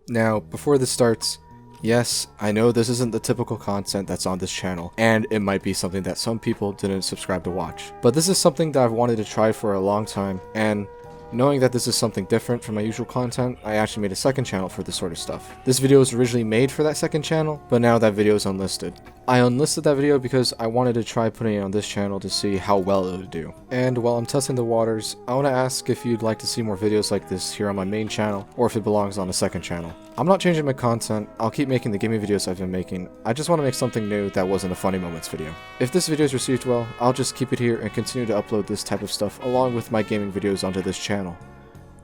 Now, before this starts, yes, I know this isn't the typical content that's on this channel, and it might be something that some people didn't subscribe to watch. But this is something that I've wanted to try for a long time, and knowing that this is something different from my usual content, I actually made a second channel for this sort of stuff. This video was originally made for that second channel, but now that video is unlisted. I unlisted that video because I wanted to try putting it on this channel to see how well it would do. And while I'm testing the waters, I want to ask if you'd like to see more videos like this here on my main channel, or if it belongs on a second channel. I'm not changing my content, I'll keep making the gaming videos I've been making, I just want to make something new that wasn't a funny moments video. If this video is received well, I'll just keep it here and continue to upload this type of stuff along with my gaming videos onto this channel.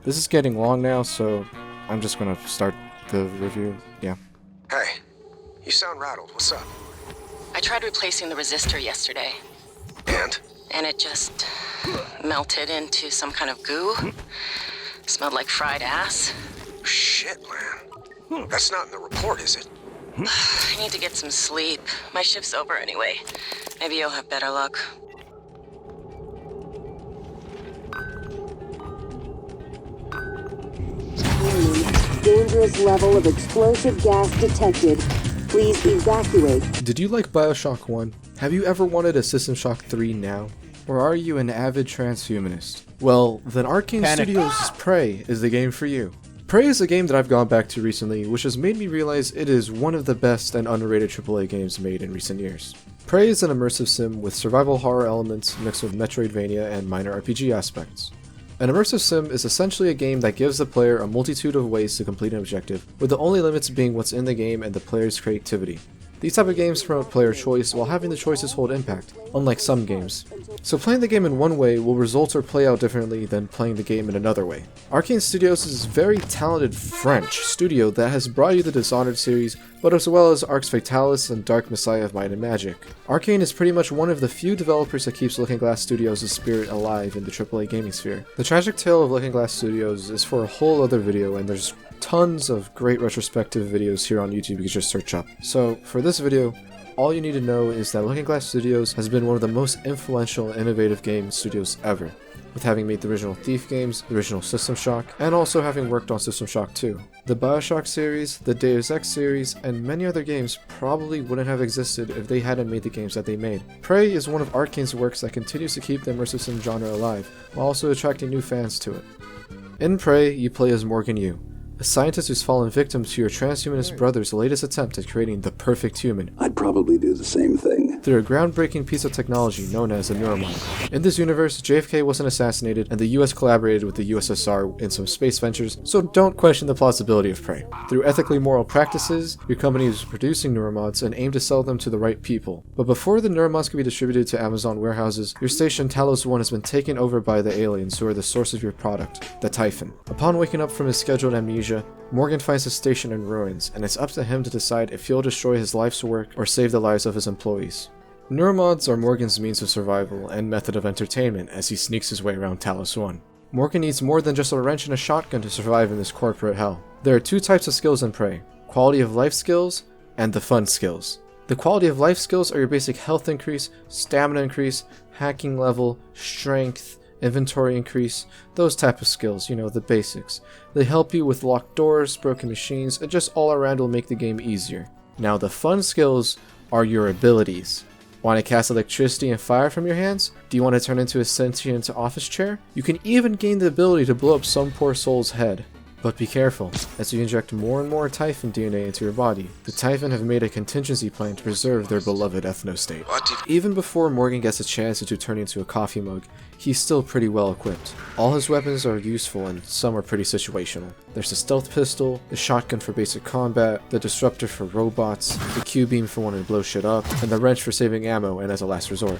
This is getting long now, so I'm just gonna start the review, yeah. Hey, you sound rattled, what's up? I tried replacing the resistor yesterday. And? And it just melted into some kind of goo. Smelled like fried ass. Shit, man. That's not in the report, is it? I need to get some sleep. My shift's over anyway. Maybe you'll have better luck. Dangerous level of explosive gas detected. Please evacuate. Did you like Bioshock 1? Have you ever wanted a System Shock 3 now? Or are you an avid transhumanist? Well, then Arkane Studios' Prey is the game for you. Prey is a game that I've gone back to recently, which has made me realize it is one of the best and underrated AAA games made in recent years. Prey is an immersive sim with survival horror elements mixed with Metroidvania and minor RPG aspects. An immersive sim is essentially a game that gives the player a multitude of ways to complete an objective, with the only limits being what's in the game and the player's creativity. These type of games promote player choice while having the choices hold impact, unlike some games. So playing the game in one way will result or play out differently than playing the game in another way. Arkane Studios is a very talented French studio that has brought you the Dishonored series, but as well as Arx Fatalis and Dark Messiah of Might and Magic. Arkane is pretty much one of the few developers that keeps Looking Glass Studios' spirit alive in the AAA gaming sphere. The tragic tale of Looking Glass Studios is for a whole other video, and there's tons of great retrospective videos here on YouTube you can just search up. So for this video, all you need to know is that Looking Glass Studios has been one of the most influential and innovative game studios ever, with having made the original Thief games, the original System Shock, and also having worked on System Shock 2. The Bioshock series, the Deus Ex series, and many other games probably wouldn't have existed if they hadn't made the games that they made. Prey is one of Arkane's works that continues to keep the immersive sim genre alive, while also attracting new fans to it. In Prey, you play as Morgan Yu, a scientist who's fallen victim to your transhumanist brother's latest attempt at creating the perfect human. I'd probably do the same thing. Through a groundbreaking piece of technology known as a neuromod. In this universe, JFK wasn't assassinated, and the US collaborated with the USSR in some space ventures, so don't question the plausibility of Prey. Through ethically moral practices, your company is producing neuromods and aim to sell them to the right people. But before the neuromods can be distributed to Amazon warehouses, your station Talos 1 has been taken over by the aliens who are the source of your product, the Typhon. Upon waking up from his scheduled amnesia, Morgan finds his station in ruins, and it's up to him to decide if he'll destroy his life's work or save the lives of his employees. Neuromods are Morgan's means of survival and method of entertainment as he sneaks his way around Talos 1. Morgan needs more than just a wrench and a shotgun to survive in this corporate hell. There are two types of skills in Prey: quality of life skills and the fun skills. The quality of life skills are your basic health increase, stamina increase, hacking level, strength, inventory increase, those type of skills, you know, the basics. They help you with locked doors, broken machines, and just all around will make the game easier. Now the fun skills are your abilities. Want to cast electricity and fire from your hands? Do you want to turn into a sentient office chair? You can even gain the ability to blow up some poor soul's head. But be careful, as you inject more and more Typhon DNA into your body. The Typhon have made a contingency plan to preserve their beloved ethnostate. Even before Morgan gets a chance to turn into a coffee mug, he's still pretty well equipped. All his weapons are useful and some are pretty situational. There's the stealth pistol, the shotgun for basic combat, the disruptor for robots, the Q-beam for when to blow shit up, and the wrench for saving ammo and as a last resort.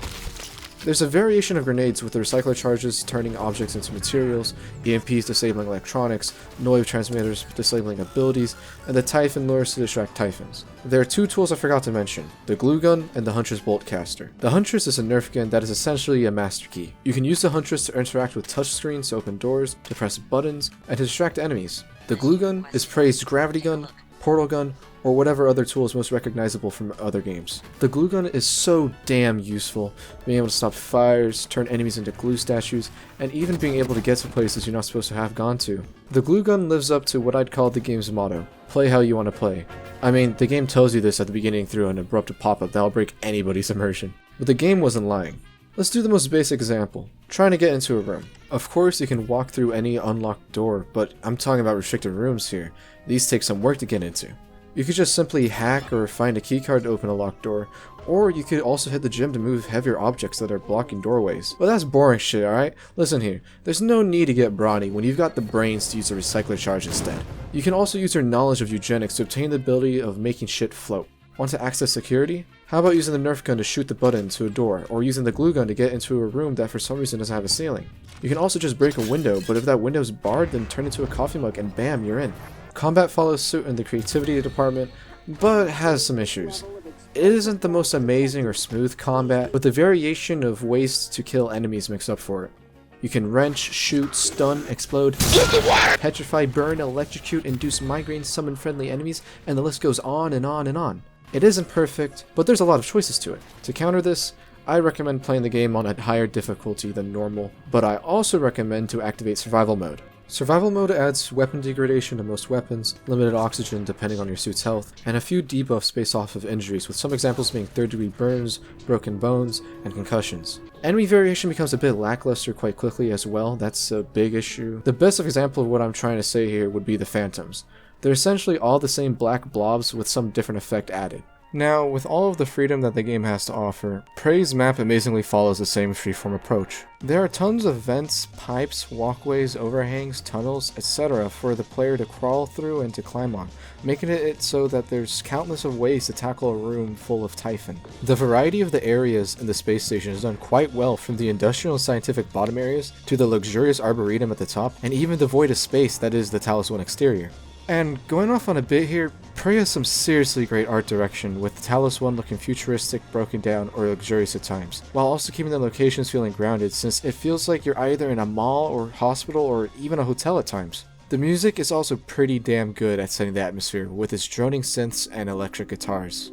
There's a variation of grenades with the recycler charges turning objects into materials, EMPs disabling electronics, Noive transmitters disabling abilities, and the Typhon lures to distract Typhons. There are two tools I forgot to mention, the glue gun and the Huntress bolt caster. The Huntress is a nerf gun that is essentially a master key. You can use the Huntress to interact with touchscreens to open doors, to press buttons, and to distract enemies. The glue gun is Prey's gravity gun, portal gun, or whatever other tool is most recognizable from other games. The glue gun is so damn useful, being able to stop fires, turn enemies into glue statues, and even being able to get to places you're not supposed to have gone to. The glue gun lives up to what I'd call the game's motto: play how you want to play. I mean, the game tells you this at the beginning through an abrupt pop-up that'll break anybody's immersion. But the game wasn't lying. Let's do the most basic example, trying to get into a room. Of course you can walk through any unlocked door, but I'm talking about restricted rooms here. These take some work to get into. You could just simply hack or find a keycard to open a locked door, or you could also hit the gym to move heavier objects that are blocking doorways. But that's boring shit, alright? Listen here, there's no need to get brawny when you've got the brains to use a recycler charge instead. You can also use your knowledge of eugenics to obtain the ability of making shit float. Want to access security? How about using the Nerf gun to shoot the button to a door, or using the glue gun to get into a room that for some reason doesn't have a ceiling? You can also just break a window, but if that window is barred, then turn it into a coffee mug and bam, you're in. Combat follows suit in the creativity department, but has some issues. It isn't the most amazing or smooth combat, but the variation of ways to kill enemies makes up for it. You can wrench, shoot, stun, explode, petrify, burn, electrocute, induce migraine, summon friendly enemies, and the list goes on and on and on. It isn't perfect, but there's a lot of choices to it. To counter this, I recommend playing the game on a higher difficulty than normal, but I also recommend to activate survival mode. Survival mode adds weapon degradation to most weapons, limited oxygen depending on your suit's health, and a few debuffs based off of injuries, with some examples being 3rd-degree burns, broken bones, and concussions. Enemy variation becomes a bit lackluster quite quickly as well, that's a big issue. The best example of what I'm trying to say here would be the Phantoms. They're essentially all the same black blobs with some different effect added. Now, with all of the freedom that the game has to offer, Prey's map amazingly follows the same freeform approach. There are tons of vents, pipes, walkways, overhangs, tunnels, etc. for the player to crawl through and to climb on, making it so that there's countless of ways to tackle a room full of Typhon. The variety of the areas in the space station is done quite well, from the industrial and scientific bottom areas, to the luxurious arboretum at the top, and even the void of space that is the Talos 1 exterior. And going off on a bit here, Prey has some seriously great art direction, with Talos 1 looking futuristic, broken down, or luxurious at times, while also keeping the locations feeling grounded, since it feels like you're either in a mall or hospital or even a hotel at times. The music is also pretty damn good at setting the atmosphere, with its droning synths and electric guitars.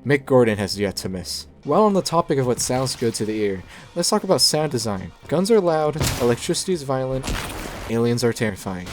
Mick Gordon has yet to miss. While on the topic of what sounds good to the ear, let's talk about sound design. Guns are loud, electricity is violent, aliens are terrifying.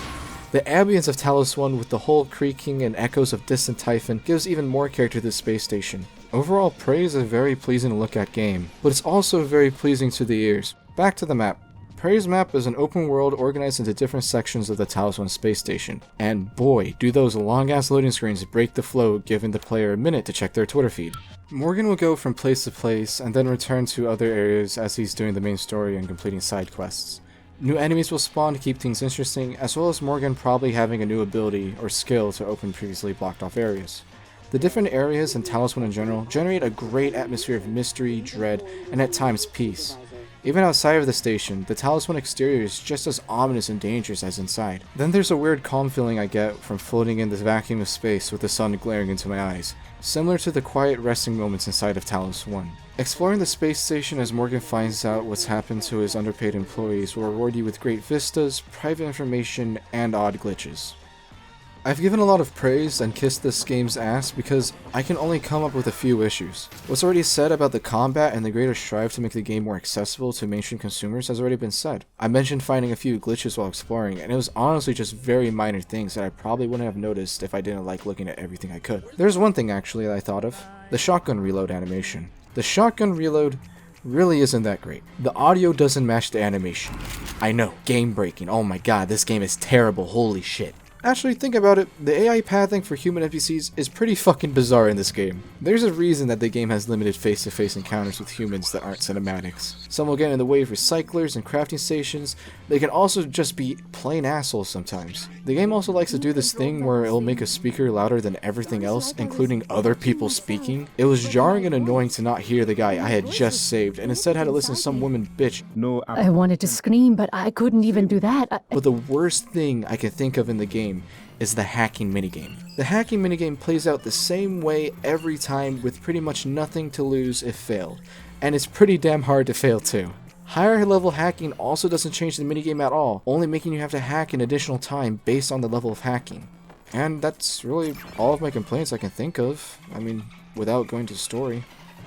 The ambience of Talos 1 with the whole creaking and echoes of distant Typhon gives even more character to the space station. Overall, Prey is a very pleasing to look at game, but it's also very pleasing to the ears. Back to the map. Prey's map is an open world organized into different sections of the Talos 1 space station, and boy, do those long ass loading screens break the flow, giving the player a minute to check their Twitter feed. Morgan will go from place to place and then return to other areas as he's doing the main story and completing side quests. New enemies will spawn to keep things interesting, as well as Morgan probably having a new ability or skill to open previously blocked off areas. The different areas in Talos 1 in general generate a great atmosphere of mystery, dread, and at times peace. Even outside of the station, the Talos 1 exterior is just as ominous and dangerous as inside. Then there's a weird calm feeling I get from floating in this vacuum of space with the sun glaring into my eyes, similar to the quiet resting moments inside of Talos 1. Exploring the space station as Morgan finds out what's happened to his underpaid employees will reward you with great vistas, private information, and odd glitches. I've given a lot of praise and kissed this game's ass because I can only come up with a few issues. What's already said about the combat and the greater strive to make the game more accessible to mainstream consumers has already been said. I mentioned finding a few glitches while exploring, and it was honestly just very minor things that I probably wouldn't have noticed if I didn't like looking at everything I could. There's one thing actually that I thought of: the shotgun reload animation. The shotgun reload really isn't that great. The audio doesn't match the animation. I know, game breaking, oh my god, this game is terrible, holy shit. Actually, think about it, the AI pathing for human NPCs is pretty fucking bizarre in this game. There's a reason that the game has limited face-to-face encounters with humans that aren't cinematics. Some will get in the way of recyclers and crafting stations. They can also just be plain assholes sometimes. The game also likes to do this thing where it'll make a speaker louder than everything else, including other people speaking. It was jarring and annoying to not hear the guy I had just saved, and instead had to listen to some woman bitch. I wanted to scream, but I couldn't even do that. But the worst thing I can think of in the game is the hacking minigame. The hacking minigame plays out the same way every time with pretty much nothing to lose if failed, and it's pretty damn hard to fail too. Higher level hacking also doesn't change the minigame at all, only making you have to hack an additional time based on the level of hacking. And that's really all of my complaints I can think of, I mean, without going to story.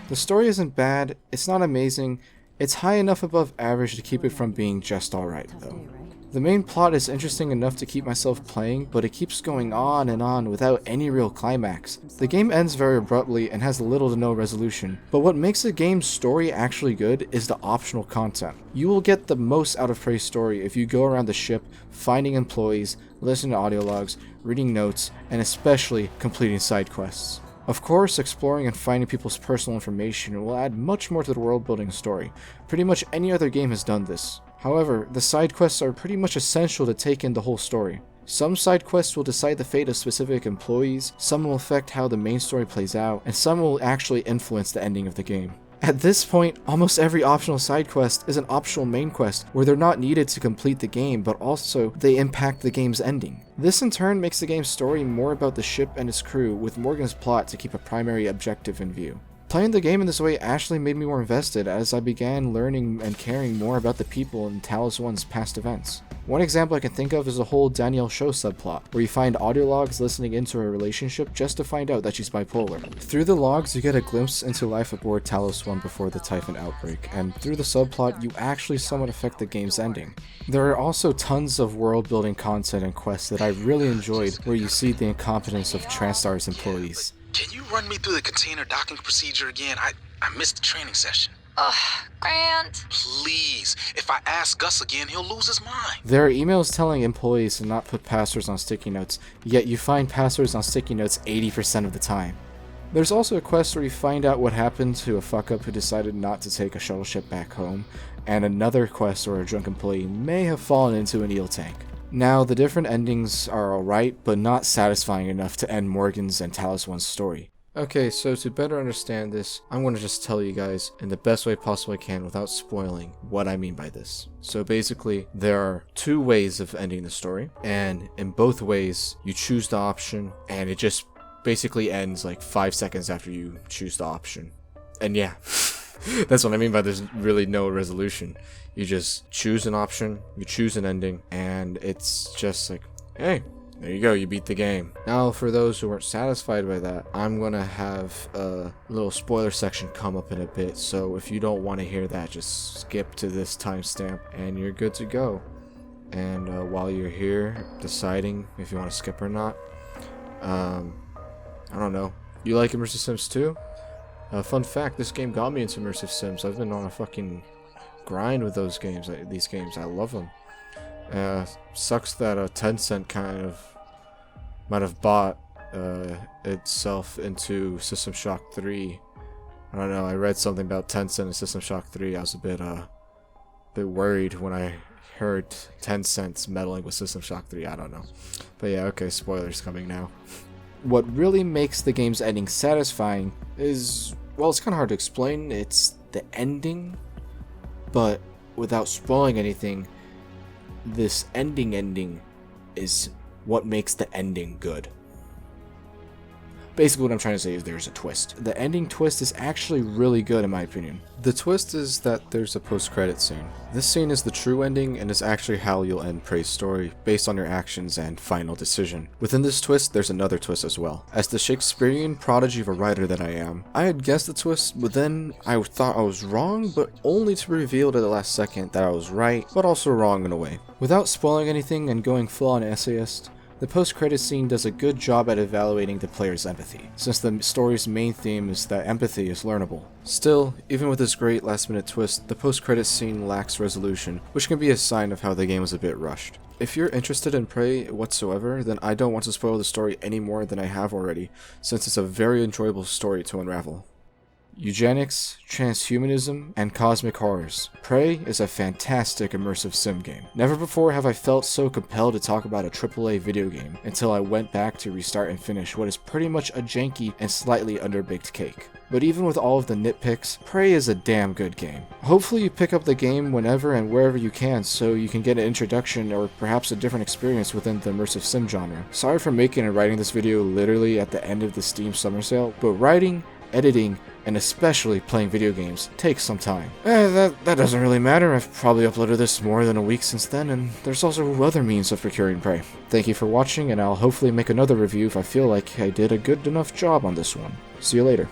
The story isn't bad, it's not amazing, it's high enough above average to keep it from being just alright though. The main plot is interesting enough to keep myself playing, but it keeps going on and on without any real climax. The game ends very abruptly and has little to no resolution, but what makes the game's story actually good is the optional content. You will get the most out of Prey's story if you go around the ship, finding employees, listening to audio logs, reading notes, and especially completing side quests. Of course, exploring and finding people's personal information will add much more to the world-building story. Pretty much any other game has done this. However, the side quests are pretty much essential to take in the whole story. Some side quests will decide the fate of specific employees, some will affect how the main story plays out, and some will actually influence the ending of the game. At this point, almost every optional side quest is an optional main quest where they're not needed to complete the game, but also they impact the game's ending. This in turn makes the game's story more about the ship and its crew, with Morgan's plot to keep a primary objective in view. Playing the game in this way actually made me more invested as I began learning and caring more about the people in Talos 1's past events. One example I can think of is the whole Danielle Show subplot, where you find audio logs listening into a relationship just to find out that she's bipolar. Through the logs, you get a glimpse into life aboard Talos 1 before the Typhon outbreak, and through the subplot, you actually somewhat affect the game's ending. There are also tons of world-building content and quests that I really enjoyed, where you see the incompetence of Transstar's employees. Can you run me through the container docking procedure again? I missed the training session. Ugh, Grant. Please, if I ask Gus again, he'll lose his mind. There are emails telling employees to not put passwords on sticky notes, yet you find passwords on sticky notes 80% of the time. There's also a quest where you find out what happened to a fuck-up who decided not to take a shuttle ship back home, and another quest where a drunk employee may have fallen into an eel tank. Now, the different endings are alright, but not satisfying enough to end Morgan's and Talos 1's story. Okay, so to better understand this, I'm going to just tell you guys in the best way possible I can without spoiling what I mean by this. So basically, there are two ways of ending the story, and in both ways, you choose the option, and it just basically ends like 5 seconds after you choose the option. And yeah, that's what I mean by there's really no resolution. You just choose an option, you choose an ending, and it's just like, hey, there you go, you beat the game. Now, for those who weren't satisfied by that, I'm gonna have a little spoiler section come up in a bit, so if you don't want to hear that, just skip to this timestamp, and you're good to go. And while you're here, deciding if you want to skip or not, I don't know, you like Immersive Sims too? Fun fact, this game got me into Immersive Sims. I've been on a fucking grind with these games. I love them. Sucks that Tencent kind of might have bought itself into System Shock 3. I don't know, I read something about Tencent and System Shock 3. I was a bit worried when I heard Tencent's meddling with System Shock 3. I don't know. But yeah, okay, spoilers coming now. What really makes the game's ending satisfying is, well, it's kind of hard to explain. It's the ending, but without spoiling anything, this ending is what makes the ending good. Basically what I'm trying to say is there's a twist. The ending twist is actually really good in my opinion. The twist is that there's a post-credit scene. This scene is the true ending and is actually how you'll end Prey's story based on your actions and final decision. Within this twist, there's another twist as well. As the Shakespearean prodigy of a writer that I am, I had guessed the twist, but then I thought I was wrong, but only to reveal at the last second that I was right, but also wrong in a way. Without spoiling anything and going full-on essayist, the post-credit scene does a good job at evaluating the player's empathy, since the story's main theme is that empathy is learnable. Still, even with this great last-minute twist, the post-credit scene lacks resolution, which can be a sign of how the game was a bit rushed. If you're interested in Prey whatsoever, then I don't want to spoil the story any more than I have already, since it's a very enjoyable story to unravel. Eugenics, transhumanism, and cosmic horrors. Prey is a fantastic immersive sim game. Never before have I felt so compelled to talk about a AAA video game until I went back to restart and finish what is pretty much a janky and slightly underbaked cake. But even with all of the nitpicks, Prey is a damn good game. Hopefully you pick up the game whenever and wherever you can so you can get an introduction or perhaps a different experience within the immersive sim genre. Sorry for making and writing this video literally at the end of the Steam summer sale, but writing, editing, and especially playing video games takes some time. That doesn't really matter. I've probably uploaded this more than a week since then, and there's also other means of procuring Prey. Thank you for watching, and I'll hopefully make another review if I feel like I did a good enough job on this one. See you later.